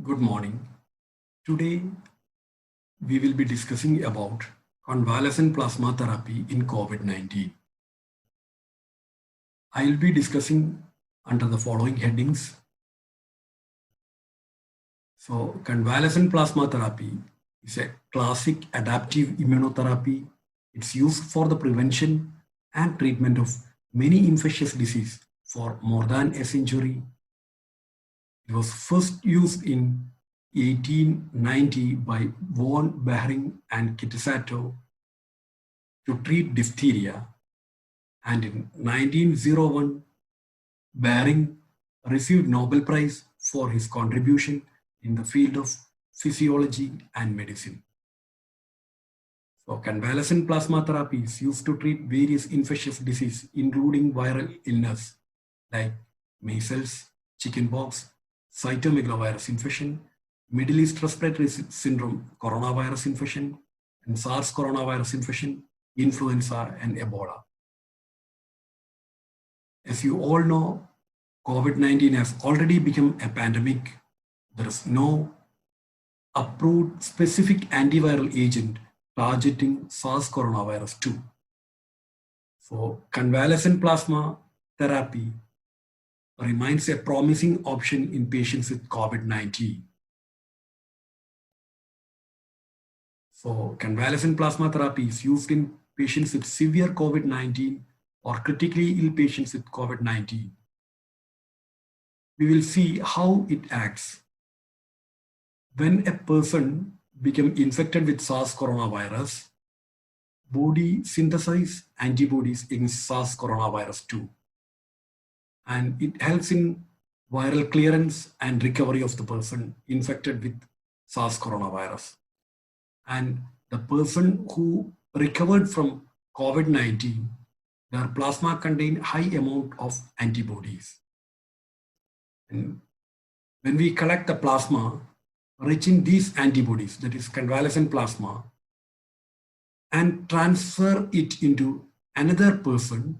Good morning. Today we will be discussing about convalescent plasma therapy in COVID-19. I will be discussing under the following headings. So, convalescent plasma therapy is a classic adaptive immunotherapy. It's used for the prevention and treatment of many infectious diseases for more than a century. It was first used in 1890 by von Behring and Kitasato to treat diphtheria, and in 1901, Behring received Nobel Prize for his contribution in the field of physiology and medicine. So, convalescent plasma therapy is used to treat various infectious diseases, including viral illness like measles, chickenpox, cytomegalovirus infection, Middle East respiratory syndrome, coronavirus infection, and SARS coronavirus infection, influenza, and Ebola. As you all know, COVID-19 has already become a pandemic. There is no approved specific antiviral agent targeting SARS coronavirus 2. So, convalescent plasma therapy remains a promising option in patients with COVID-19. So, convalescent plasma therapy is used in patients with severe COVID-19 or critically ill patients with COVID-19. We will see how it acts. When a person becomes infected with SARS coronavirus, body synthesizes antibodies against SARS coronavirus 2. And it helps in viral clearance and recovery of the person infected with SARS coronavirus. And the person who recovered from COVID-19, their plasma contained high amount of antibodies. And when we collect the plasma rich in these antibodies, that is convalescent plasma, and transfer it into another person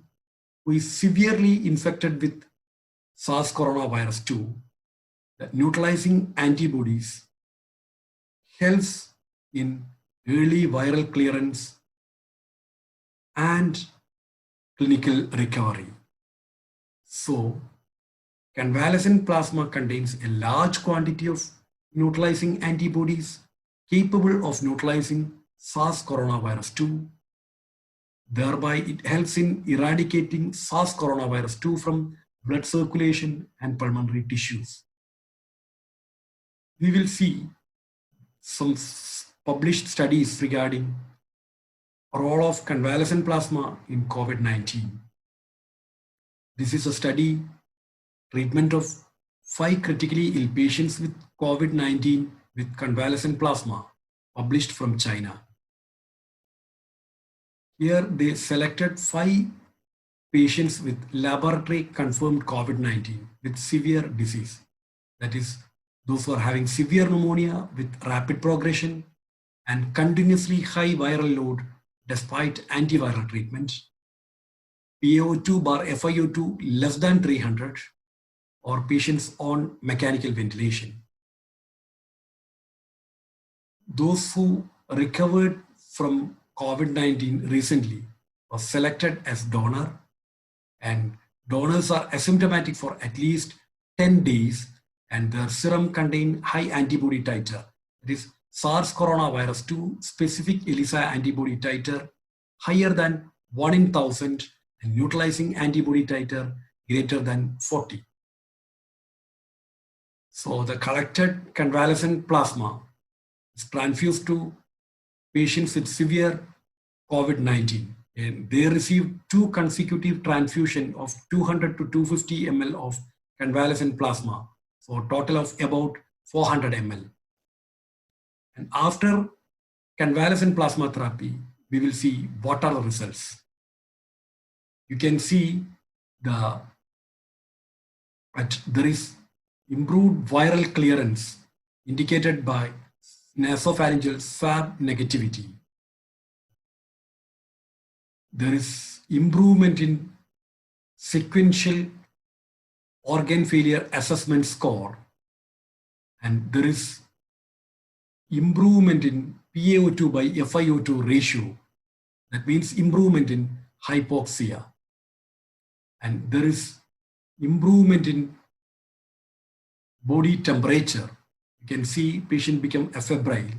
who is severely infected with SARS coronavirus 2, the neutralizing antibodies helps in early viral clearance and clinical recovery. So, convalescent plasma contains a large quantity of neutralizing antibodies capable of neutralizing SARS coronavirus 2. Thereby, it helps in eradicating SARS coronavirus 2 from blood circulation and pulmonary tissues. We will see some published studies regarding role of convalescent plasma in COVID-19. This is a study, treatment of 5 critically ill patients with COVID-19 with convalescent plasma, published from China. Here they selected 5 patients with laboratory confirmed COVID-19 with severe disease. That is, those who are having severe pneumonia with rapid progression and continuously high viral load despite antiviral treatment, PaO2 bar FiO2 less than 300, or patients on mechanical ventilation. Those who recovered from COVID-19 recently were selected as donor, and donors are asymptomatic for at least 10 days and their serum contain high antibody titer. That is SARS coronavirus 2 specific ELISA antibody titer higher than 1 in 1000 and neutralizing antibody titer greater than 40. So the collected convalescent plasma is transfused to patients with severe COVID-19, and they received 2 consecutive transfusions of 200 to 250 ml of convalescent plasma, so a total of about 400 ml. And after convalescent plasma therapy, we will see what are the results. You can see that there is improved viral clearance indicated by nasopharyngeal swab negativity. There is improvement in sequential organ failure assessment score And there is improvement in PaO2 by FiO2 ratio. That means improvement in hypoxia. And there is improvement in body temperature. You can see patient become afebrile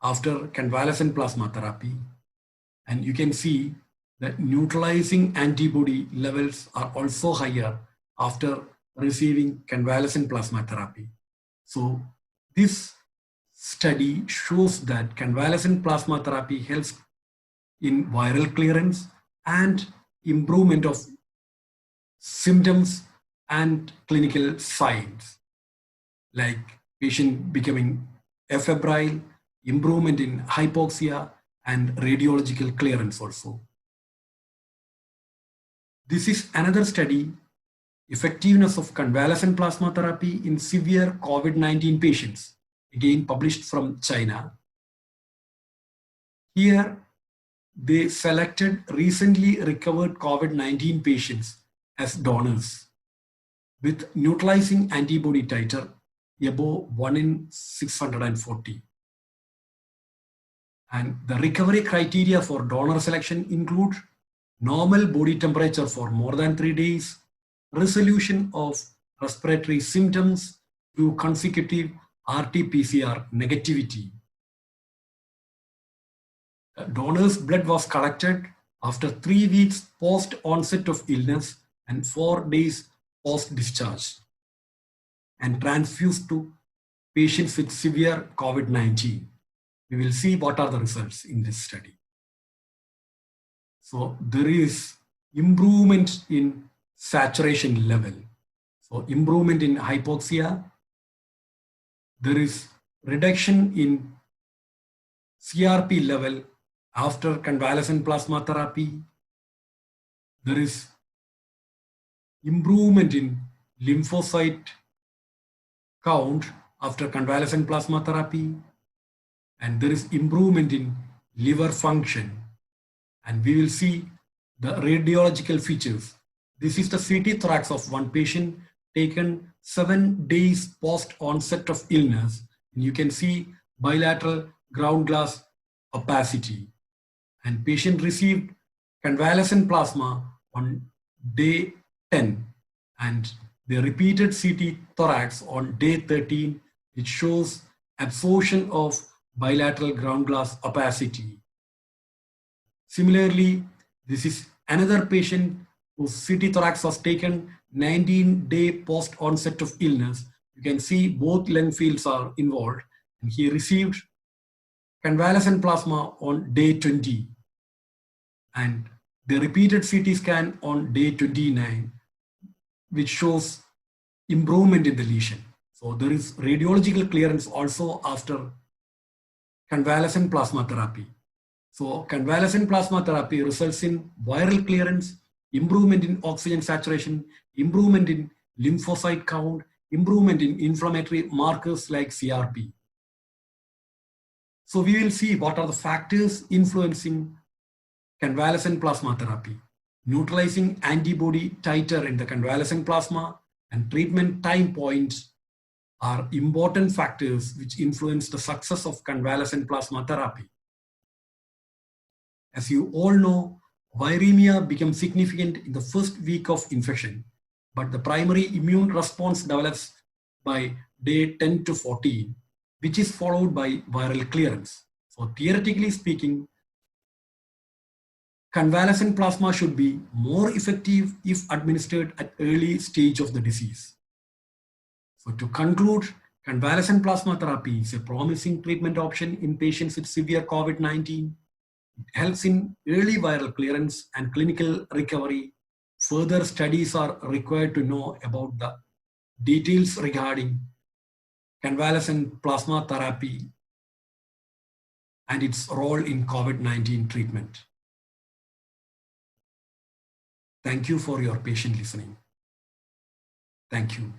after convalescent plasma therapy. And you can see that neutralizing antibody levels are also higher after receiving convalescent plasma therapy. So this study shows that convalescent plasma therapy helps in viral clearance and improvement of symptoms and clinical signs, like patient becoming afebrile, improvement in hypoxia, and radiological clearance also. This is another study, effectiveness of convalescent plasma therapy in severe COVID-19 patients, again published from China. Here, they selected recently recovered COVID-19 patients as donors with neutralizing antibody titer above 1 in 640. And the recovery criteria for donor selection include normal body temperature for more than 3 days, resolution of respiratory symptoms through consecutive RT-PCR negativity. Donor's blood was collected after 3 weeks post onset of illness and 4 days post discharge and transfused to patients with severe COVID-19. We will see what are the results in this study. So there is improvement in saturation level. So improvement in hypoxia. There is reduction in CRP level after convalescent plasma therapy. There is improvement in lymphocyte count after convalescent plasma therapy. And there is improvement in liver function. And we will see the radiological features. This is the CT thorax of one patient taken 7 days post onset of illness. And you can see bilateral ground glass opacity. And patient received convalescent plasma on day 10. And the repeated CT thorax on day 13, it shows absorption of bilateral ground glass opacity. Similarly, this is another patient whose CT thorax was taken 19-day post onset of illness. You can see both lung fields are involved, and he received convalescent plasma on day 20 and the repeated CT scan on day 29, which shows improvement in the lesion. So there is radiological clearance also after convalescent plasma therapy. So convalescent plasma therapy results in viral clearance, improvement in oxygen saturation, improvement in lymphocyte count, improvement in inflammatory markers like CRP. So we will see what are the factors influencing convalescent plasma therapy. Neutralizing antibody titer in the convalescent plasma and treatment time points are important factors which influence the success of convalescent plasma therapy. As you all know, viremia becomes significant in the first week of infection, but the primary immune response develops by day 10 to 14, which is followed by viral clearance. So theoretically speaking, convalescent plasma should be more effective if administered at early stage of the disease. So to conclude, convalescent plasma therapy is a promising treatment option in patients with severe COVID-19. It helps in early viral clearance and clinical recovery. Further studies are required to know about the details regarding convalescent plasma therapy and its role in COVID-19 treatment. Thank you for your patient listening. Thank you.